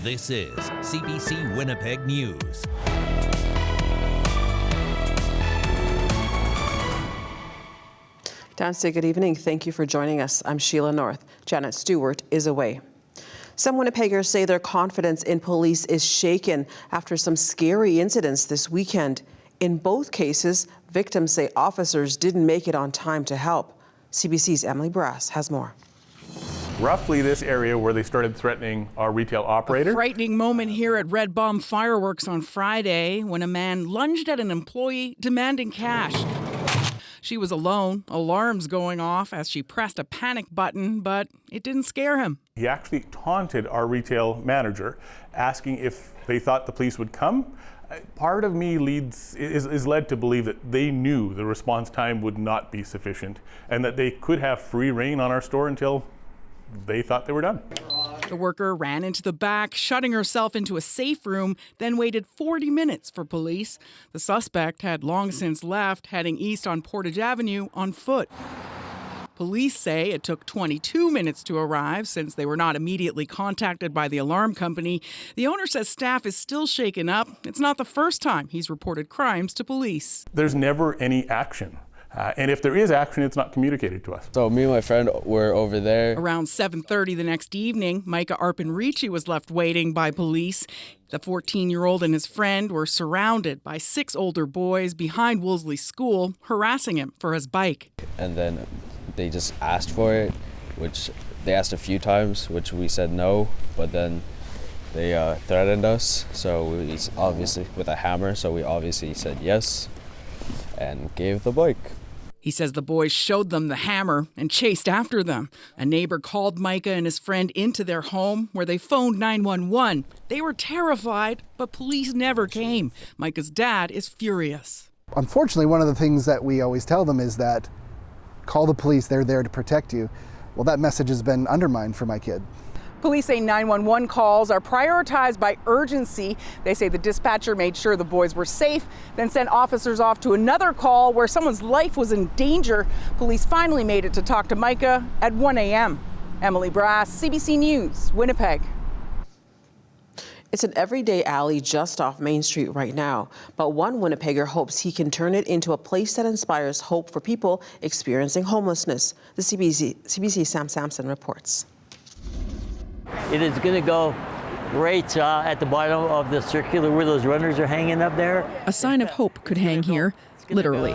This is CBC Winnipeg News. Downstate, good evening. Thank you for joining us. I'm Sheila North. Janet Stewart is away. Some Winnipeggers say their confidence in police is shaken after some scary incidents this weekend. In both cases, victims say officers didn't make it on time to help. CBC's Emily Brass has more. Roughly this area where they started threatening our retail operator. A frightening moment here at Red Bomb Fireworks on Friday when a man lunged at an employee demanding cash. She was alone, alarms going off as she pressed a panic button, but it didn't scare him. He actually taunted our retail manager, asking if they thought the police would come. Part of me is led to believe that they knew the response time would not be sufficient and that they could have free rein on our store until they thought they were done. The worker ran into the back, shutting herself into a safe room, then waited 40 minutes for police. The suspect had long since left, heading east on Portage Avenue on foot. Police say it took 22 minutes to arrive since they were not immediately contacted by the alarm company. The owner says staff is still shaken up. It's not the first time he's reported crimes to police. There's never any action. And if there is action, it's not communicated to us. So me and my friend were over there. Around 7:30 the next evening, Micah Arpin-Ricci was left waiting by police. The 14-year-old and his friend were surrounded by 6 older boys behind Wolseley School, harassing him for his bike. And then they just asked for it, which they asked a few times, which we said no, but then they threatened us. So we obviously, with a hammer, so we obviously said yes and gave the bike. He says the boys showed them the hammer and chased after them. A neighbor called Micah and his friend into their home where they phoned 911. They were terrified, but police never came. Micah's dad is furious. Unfortunately, one of the things that we always tell them is that call the police, they're there to protect you. Well, that message has been undermined for my kid. Police say 911 calls are prioritized by urgency. They say the dispatcher made sure the boys were safe, then sent officers off to another call where someone's life was in danger. Police finally made it to talk to Micah at 1 a.m. Emily Brass, CBC News, Winnipeg. It's an everyday alley just off Main Street right now, but one Winnipegger hopes he can turn it into a place that inspires hope for people experiencing homelessness. The CBC Sam Sampson reports. It is going to go right at the bottom of the circular where those runners are hanging up there. A sign of hope could hang here, literally.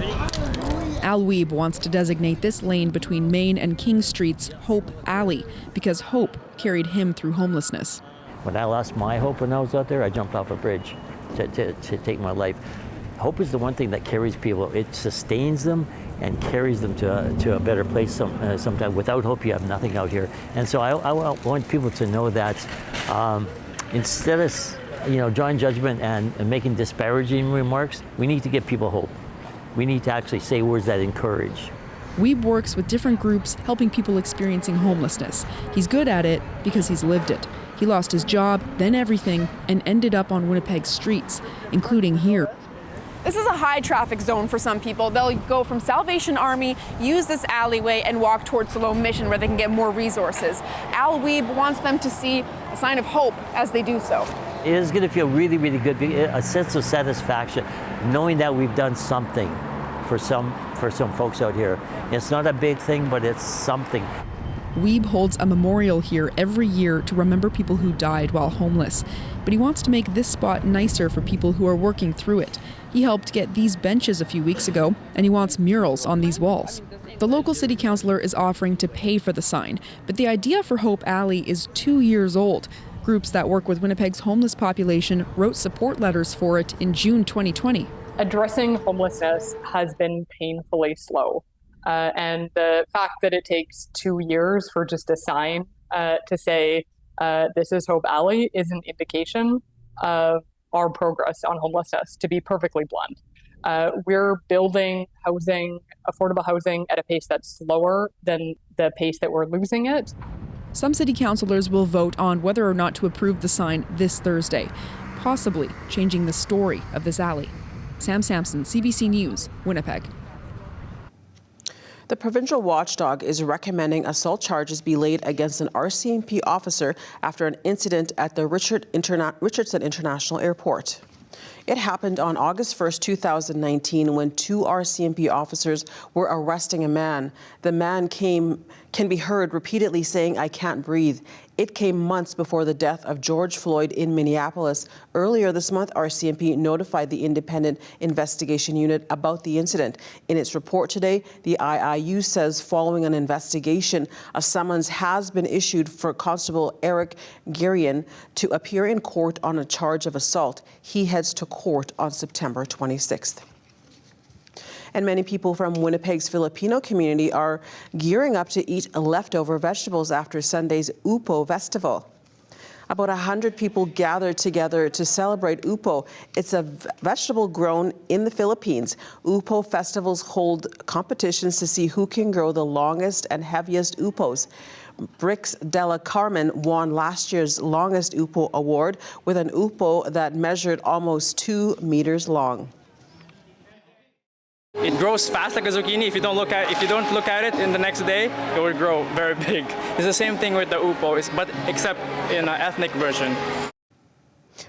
Al Weeb wants to designate this lane between Main and King Streets Hope Alley because hope carried him through homelessness. When I lost my hope when I was out there, I jumped off a bridge to take my life. Hope is the one thing that carries people. It sustains them and carries them to a better place sometimes. Without hope, you have nothing out here. And so I want people to know that instead of drawing judgment and making disparaging remarks, we need to give people hope. We need to actually say words that encourage. Weeb works with different groups helping people experiencing homelessness. He's good at it because he's lived it. He lost his job, then everything, and ended up on Winnipeg's streets, including here. This is a high traffic zone for some people. They'll go from Salvation Army, use this alleyway, and walk towards Siloam Mission where they can get more resources. Al Weeb wants them to see a sign of hope as they do so. It is going to feel really, really good, a sense of satisfaction, knowing that we've done something for some folks out here. It's not a big thing, but it's something. Weeb holds a memorial here every year to remember people who died while homeless. But he wants to make this spot nicer for people who are working through it. He helped get these benches a few weeks ago, and he wants murals on these walls. The local city councillor is offering to pay for the sign, but the idea for Hope Alley is 2 years old. Groups that work with Winnipeg's homeless population wrote support letters for it in June 2020. Addressing homelessness has been painfully slow. And the fact that it takes 2 years for just a sign to say this is Hope Alley is an indication of our progress on homelessness, to be perfectly blunt. We're building housing, affordable housing, at a pace that's slower than the pace that we're losing it. Some city councillors will vote on whether or not to approve the sign this Thursday, possibly changing the story of this alley. Sam Sampson, CBC News, Winnipeg. The Provincial Watchdog is recommending assault charges be laid against an Rcmp officer after an incident at the Richardson International Airport. It happened on August 1st, 2019, when two Rcmp officers were arresting a man. The man can be heard repeatedly saying, "I can't breathe." It came months before the death of George Floyd in Minneapolis. Earlier this month, Rcmp notified the Independent Investigation Unit about the incident. In its report today, the IIU says following an investigation, a summons has been issued for Constable Eric Guerian to appear in court on a charge of assault. He heads to court on September 26th. And many people from Winnipeg's Filipino community are gearing up to eat leftover vegetables after Sunday's Upo Festival. About 100 people gathered together to celebrate Upo. It's a vegetable grown in the Philippines. Upo festivals hold competitions to see who can grow the longest and heaviest Upos. Brix de la Carmen won last year's longest Upo award with an Upo that measured almost 2 meters long. It grows fast like a zucchini. If you don't look at it in the next day, it will grow very big. It's the same thing with the Upo, but except in an ethnic version.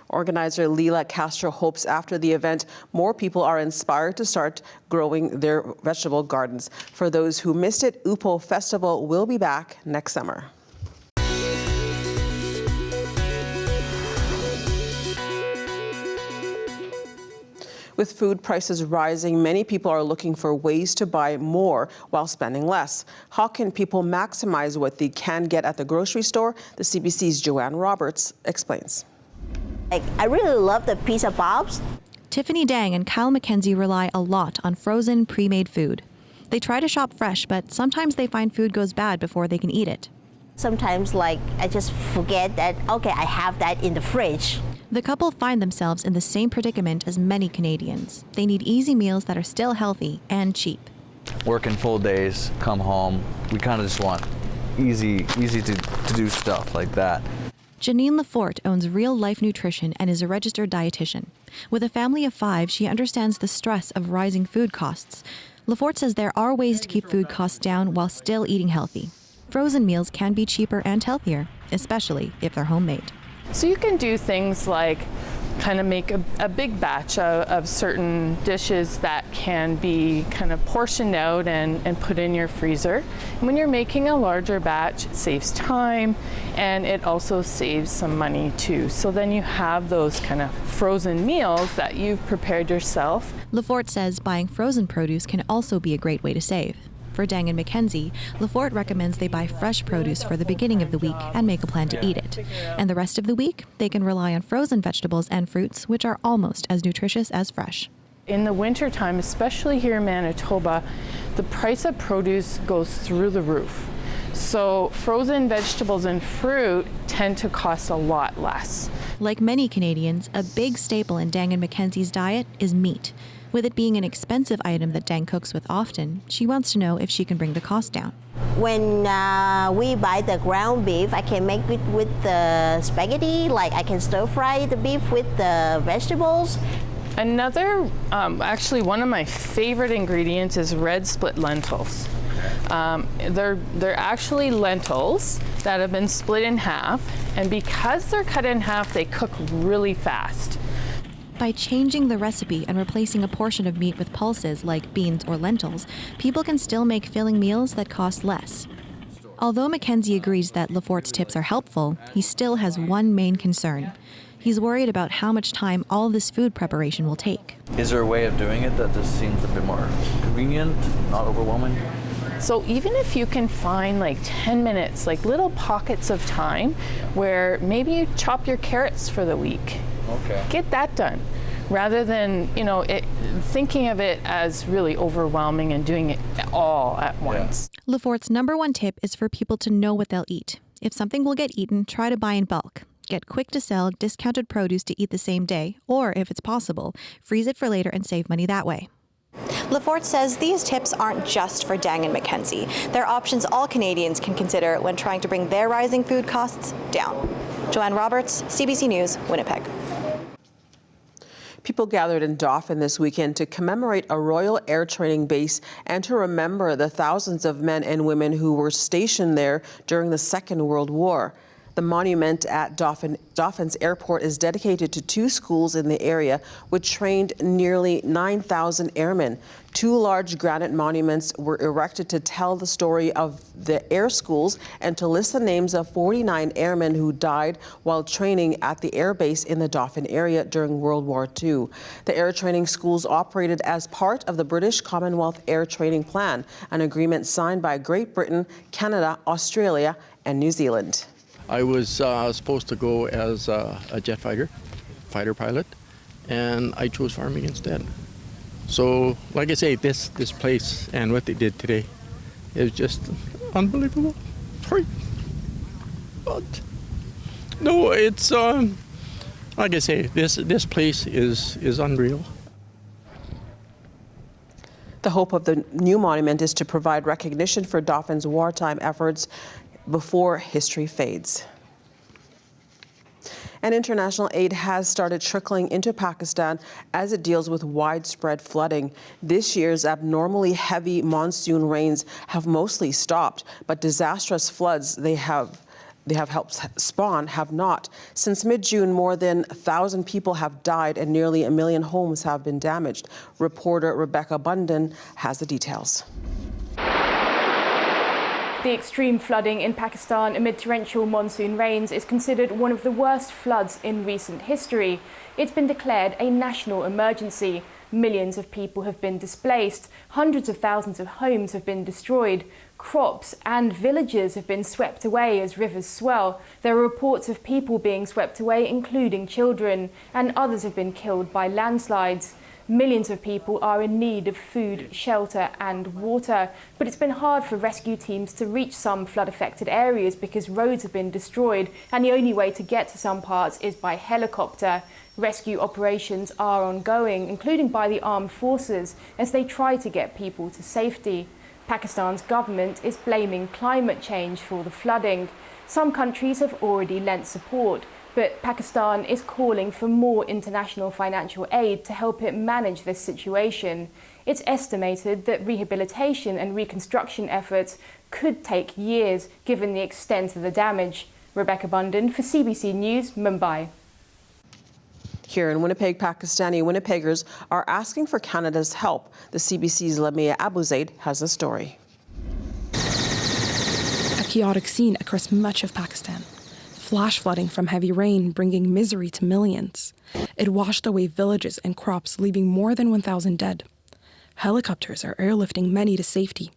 Organizer Leila Castro hopes after the event, more people are inspired to start growing their vegetable gardens. For those who missed it, Upo Festival will be back next summer. With food prices rising, many people are looking for ways to buy more while spending less. How can people maximize what they can get at the grocery store? The CBC's Joanne Roberts explains. I really love the pizza bobs. Tiffany Dang and Kyle McKenzie rely a lot on frozen, pre-made food. They try to shop fresh, but sometimes they find food goes bad before they can eat it. Sometimes, I just forget that, okay, I have that in the fridge. The couple find themselves in the same predicament as many Canadians. They need easy meals that are still healthy and cheap. Working full days, come home, we kind of just want easy to do stuff like that. Janine Lafort owns Real Life Nutrition and is a registered dietitian. With a family of 5, she understands the stress of rising food costs. Lafort says there are ways to keep food costs down while still eating healthy. Frozen meals can be cheaper and healthier, especially if they're homemade. So you can do things like kind of make a big batch of certain dishes that can be kind of portioned out and put in your freezer. And when you're making a larger batch, it saves time and it also saves some money too. So then you have those kind of frozen meals that you've prepared yourself. Lafort says buying frozen produce can also be a great way to save. For Dang and McKenzie, Lafort recommends they buy fresh produce for the beginning of the week and make a plan to eat it. And the rest of the week, they can rely on frozen vegetables and fruits, which are almost as nutritious as fresh. In the wintertime, especially here in Manitoba, the price of produce goes through the roof. So frozen vegetables and fruit tend to cost a lot less. Like many Canadians, a big staple in Dang and McKenzie's diet is meat. With it being an expensive item that Dang cooks with often, she wants to know if she can bring the cost down. When we buy the ground beef, I can make it with the spaghetti, I can stir fry the beef with the vegetables. Another, actually one of my favorite ingredients is red split lentils. They're actually lentils that have been split in half, and because they're cut in half, they cook really fast. By changing the recipe and replacing a portion of meat with pulses like beans or lentils, people can still make filling meals that cost less. Although McKenzie agrees that Lafort's tips are helpful, he still has one main concern. He's worried about how much time all this food preparation will take. Is there a way of doing it that just seems a bit more convenient, not overwhelming? So even if you can find 10 minutes, little pockets of time where maybe you chop your carrots for the week. Okay. Get that done rather than, thinking of it as really overwhelming and doing it all at once. Yeah. Lafort's number one tip is for people to know what they'll eat. If something will get eaten, try to buy in bulk. Get quick to sell, discounted produce to eat the same day, or if it's possible, freeze it for later and save money that way. Lafort says these tips aren't just for Dang and McKenzie. They're options all Canadians can consider when trying to bring their rising food costs down. Joanne Roberts, CBC News, Winnipeg. People gathered in Dauphin this weekend to commemorate a Royal Air Training base and to remember the thousands of men and women who were stationed there during the Second World War. The monument at Dauphin's airport is dedicated to 2 schools in the area, which trained nearly 9,000 airmen. 2 large granite monuments were erected to tell the story of the air schools and to list the names of 49 airmen who died while training at the air base in the Dauphin area during World War II. The air training schools operated as part of the British Commonwealth Air Training Plan, an agreement signed by Great Britain, Canada, Australia, and New Zealand. I was supposed to go as a jet fighter pilot, and I chose farming instead. So, like I say, this place and what they did today is just unbelievable. Sorry. But, no, it's, like I say, this place is unreal. The hope of the new monument is to provide recognition for Dauphin's wartime efforts before history fades. And international aid has started trickling into Pakistan as it deals with widespread flooding. This year's abnormally heavy monsoon rains have mostly stopped, but disastrous floods they have helped spawn have not. Since mid-June, more than 1,000 people have died and nearly 1 million homes have been damaged. Reporter Rebecca Bundan has the details. The extreme flooding in Pakistan amid torrential monsoon rains is considered one of the worst floods in recent history. It's been declared a national emergency. Millions of people have been displaced. Hundreds of thousands of homes have been destroyed. Crops and villages have been swept away as rivers swell. There are reports of people being swept away, including children, and others have been killed by landslides. Millions of people are in need of food, shelter and water, but it's been hard for rescue teams to reach some flood-affected areas because roads have been destroyed and the only way to get to some parts is by helicopter. Rescue operations are ongoing, including by the armed forces, as they try to get people to safety. Pakistan's government is blaming climate change for the flooding. Some countries have already lent support, but Pakistan is calling for more international financial aid to help it manage this situation. It's estimated that rehabilitation and reconstruction efforts could take years, given the extent of the damage. Rebecca Bundan for CBC News, Mumbai. Here in Winnipeg, Pakistani Winnipeggers are asking for Canada's help. The CBC's Lamia Abuzaid has a story. A chaotic scene across much of Pakistan. Flash flooding from heavy rain bringing misery to millions. It washed away villages and crops, leaving more than 1,000 dead. Helicopters are airlifting many to safety,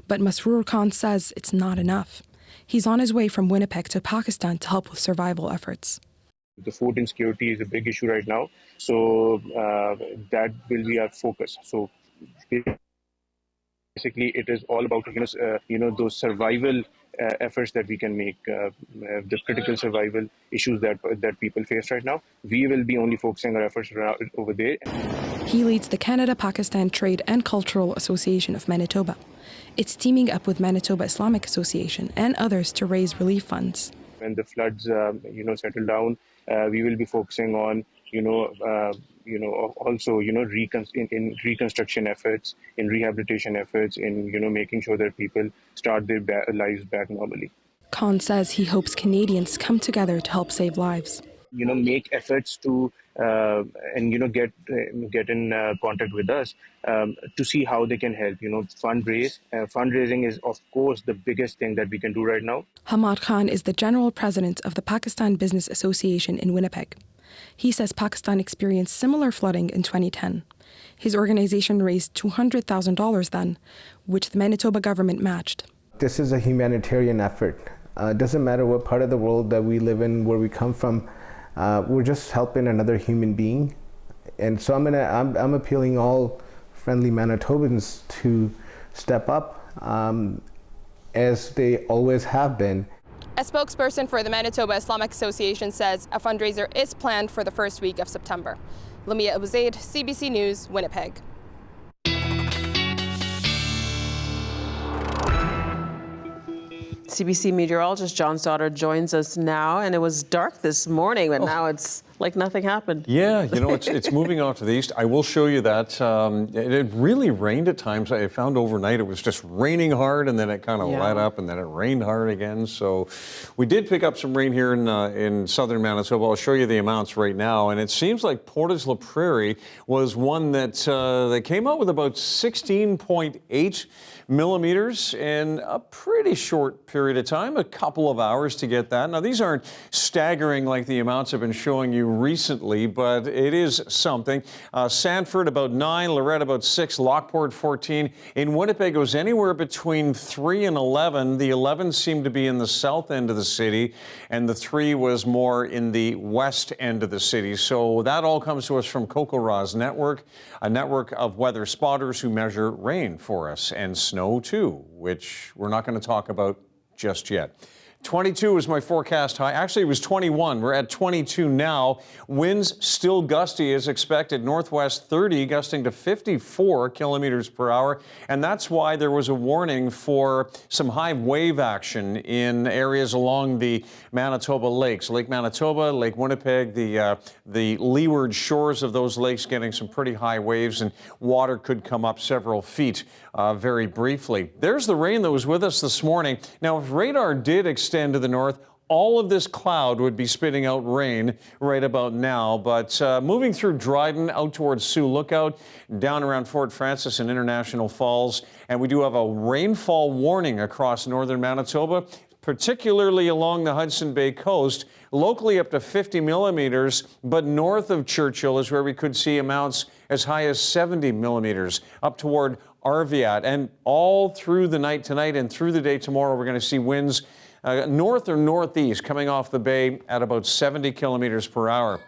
but Masroor Khan says it's not enough. He's on his way from Winnipeg to Pakistan to help with survival efforts. The food insecurity is a big issue right now, so that will be our focus. So basically, it is all about those survival efforts that we can make, the critical survival issues that people face right now. We will be only focusing our efforts over there. He leads the Canada-Pakistan Trade and Cultural Association of Manitoba. It's teaming up with Manitoba Islamic Association and others to raise relief funds. When the floods, settle down, we will be focusing on, also, in reconstruction efforts, in rehabilitation efforts, in, making sure that people start their lives back normally. Khan says he hopes Canadians come together to help save lives. Make efforts to, get in contact with us to see how they can help, fundraise. Fundraising is, of course, the biggest thing that we can do right now. Hamad Khan is the general president of the Pakistan Business Association in Winnipeg. He says Pakistan experienced similar flooding in 2010. His organization raised $200,000 then, which the Manitoba government matched. This is a humanitarian effort. It doesn't matter what part of the world that we live in, where we come from. We're just helping another human being. And so I'm appealing all friendly Manitobans to step up as they always have been. A spokesperson for the Manitoba Islamic Association says a fundraiser is planned for the first week of September. Lamia Abuzaid, CBC News, Winnipeg. CBC meteorologist John Stoddard joins us now, and it was dark this morning, but now it's like nothing happened. Yeah, you know, it's moving off to the east. I will show you that. It really rained at times. I found overnight it was just raining hard, and then it kind of let up, and then it rained hard again. So we did pick up some rain here in southern Manitoba. I'll show you the amounts right now. And it seems like Portage La Prairie was one that they came out with about 16.8 millimeters in a pretty short period of time, a couple of hours to get that. Now, these aren't staggering like the amounts I've been showing you recently, but it is something. Sanford about 9, Lorette about 6, Lockport 14. In Winnipeg, it was anywhere between 3 and 11. The 11 seemed to be in the south end of the city, and the 3 was more in the west end of the city. So that all comes to us from Kokora's network, a network of weather spotters who measure rain for us, and snow too, which we're not going to talk about just yet. 22 is my forecast high. Actually, it was 21. We're at 22 now. Winds still gusty as expected. Northwest 30, gusting to 54 kilometers per hour. And that's why there was a warning for some high wave action in areas along the Manitoba lakes. Lake Manitoba, Lake Winnipeg, the leeward shores of those lakes getting some pretty high waves, and water could come up several feet very briefly. There's the rain that was with us this morning. Now, if radar did extend to the north, all of this cloud would be spitting out rain right about now. But moving through Dryden out towards Sioux Lookout, down around Fort Francis and International Falls. And we do have a rainfall warning across northern Manitoba, particularly along the Hudson Bay coast, locally up to 50 millimeters, but north of Churchill is where we could see amounts as high as 70 millimeters up toward Arviat. And all through the night tonight and through the day tomorrow, we're going to see winds north or northeast coming off the bay at about 70 kilometers per hour.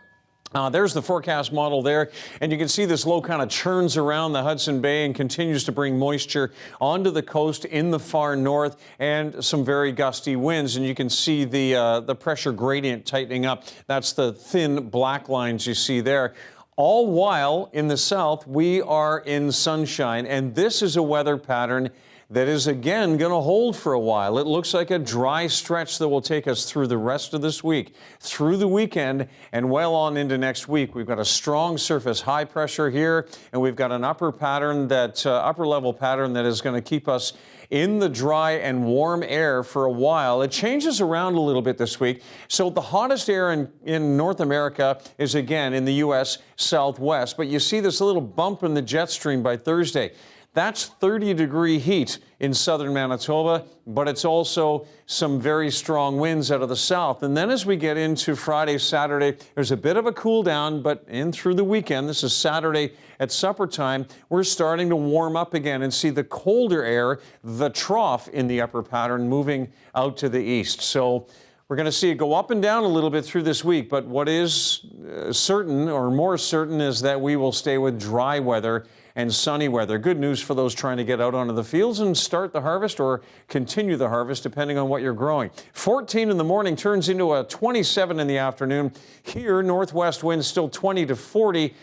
There's the forecast model there, and you can see this low kind of churns around the Hudson Bay and continues to bring moisture onto the coast in the far north, and some very gusty winds. And you can see the pressure gradient tightening up. That's the thin black lines you see there. All while in the south, we are in sunshine, and this is a weather pattern that is again going to hold for a while. It looks like a dry stretch that will take us through the rest of this week, through the weekend, and well on into next week. We've got a strong surface high pressure here, and we've got an upper level pattern that is going to keep us in the dry and warm air for a while. It changes around a little bit this week. So the hottest air in North America is again in the U.S. Southwest, but you see this little bump in the jet stream by Thursday. That's 30-degree heat in southern Manitoba, but it's also some very strong winds out of the south. And then as we get into Friday, Saturday, there's a bit of a cool down, but in through the weekend, this is Saturday at supper time, we're starting to warm up again and see the colder air, the trough in the upper pattern, moving out to the east. So we're going to see it go up and down a little bit through this week, but what is certain, or more certain, is that we will stay with dry weather and sunny weather. Good news for those trying to get out onto the fields and start the harvest or continue the harvest, depending on what you're growing. 14 in the morning turns into a 27 in the afternoon. Here, northwest winds still 20 to 40,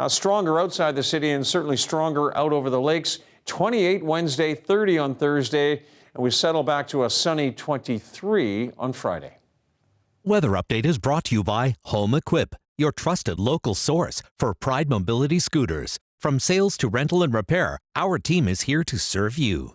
stronger outside the city and certainly stronger out over the lakes. 28 Wednesday, 30 on Thursday, and we settle back to a sunny 23 on Friday. Weather update is brought to you by Home Equip, your trusted local source for Pride Mobility scooters. From sales to rental and repair, our team is here to serve you.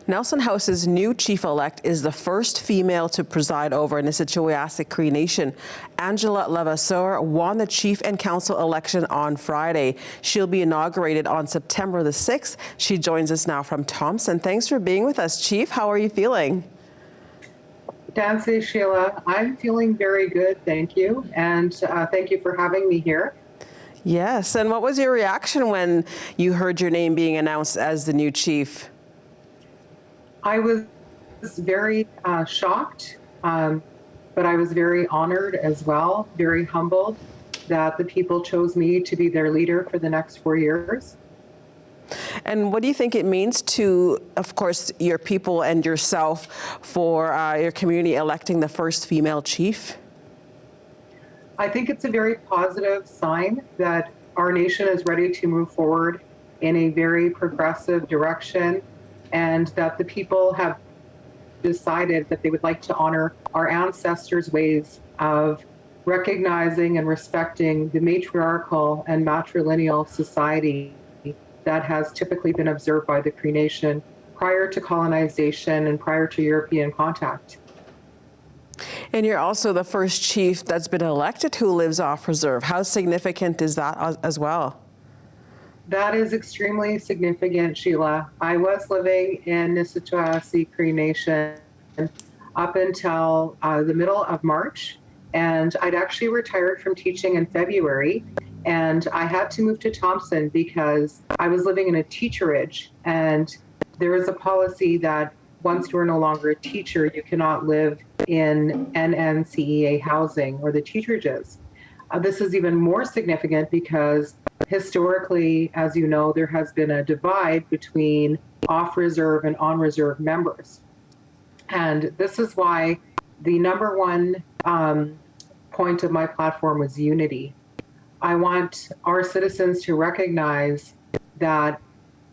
Nelson House's new chief-elect is the first female to preside over Nisitchewasik Cree Nation. Angela Levasseur won the chief and council election on Friday. She'll be inaugurated on September the 6th. She joins us now from Thompson. Thanks for being with us, Chief. How are you feeling? Dancy, Sheila, I'm feeling very good, thank you. And thank you for having me here. Yes, and what was your reaction when you heard your name being announced as the new chief? I was very shocked, but I was very honored as well, very humbled that the people chose me to be their leader for the next 4 years. And what do you think it means to, of course, your people and yourself for your community electing the first female chief? I think it's a very positive sign that our nation is ready to move forward in a very progressive direction, and that the people have decided that they would like to honor our ancestors' ways of recognizing and respecting the matriarchal and matrilineal society that has typically been observed by the Cree Nation prior to colonization and prior to European contact. And you're also the first chief that's been elected who lives off reserve. How significant is that as well? That is extremely significant, Sheila. I was living in Nisitawasi Cree Nation up until the middle of March, and I'd actually retired from teaching in February, and I had to move to Thompson because I was living in a teacherage, and there is a policy that once you are no longer a teacher, you cannot live in NNCEA housing or the teacherages. This is even more significant because historically, as you know, there has been a divide between off-reserve and on-reserve members. And this is why the number one point of my platform was unity. I want our citizens to recognize that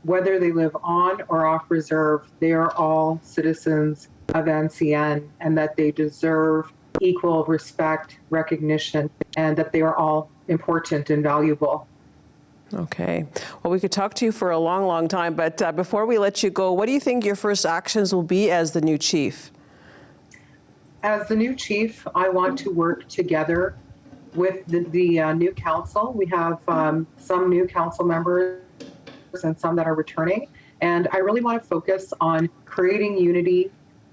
whether they live on or off reserve, they are all citizens of NCN and that they deserve equal respect, recognition, and that they are all important and valuable. Okay. Well, we could talk to you for a long, long time, but before we let you go, what do you think your first actions will be as the new chief? As the new chief, I want to work together with the new council. We have some new council members and some that are returning. And I really want to focus on creating unity.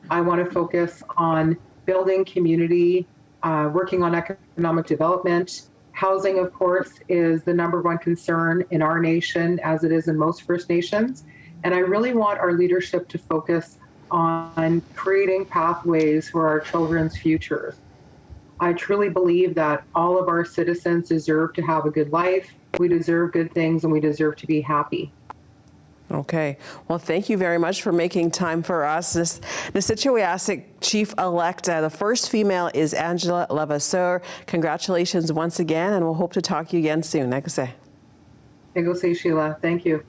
I want to focus on building community, working on economic development. Housing, of course, is the number one concern in our nation, as it is in most First Nations. And I really want our leadership to focus on creating pathways for our children's futures. I truly believe that all of our citizens deserve to have a good life. We deserve good things and we deserve to be happy. Okay. Well, thank you very much for making time for us. Nisitawasi Chief-elect, the first female is Angela Levasseur. Congratulations once again, and we'll hope to talk to you again soon. Like I say. Sheila. Thank you.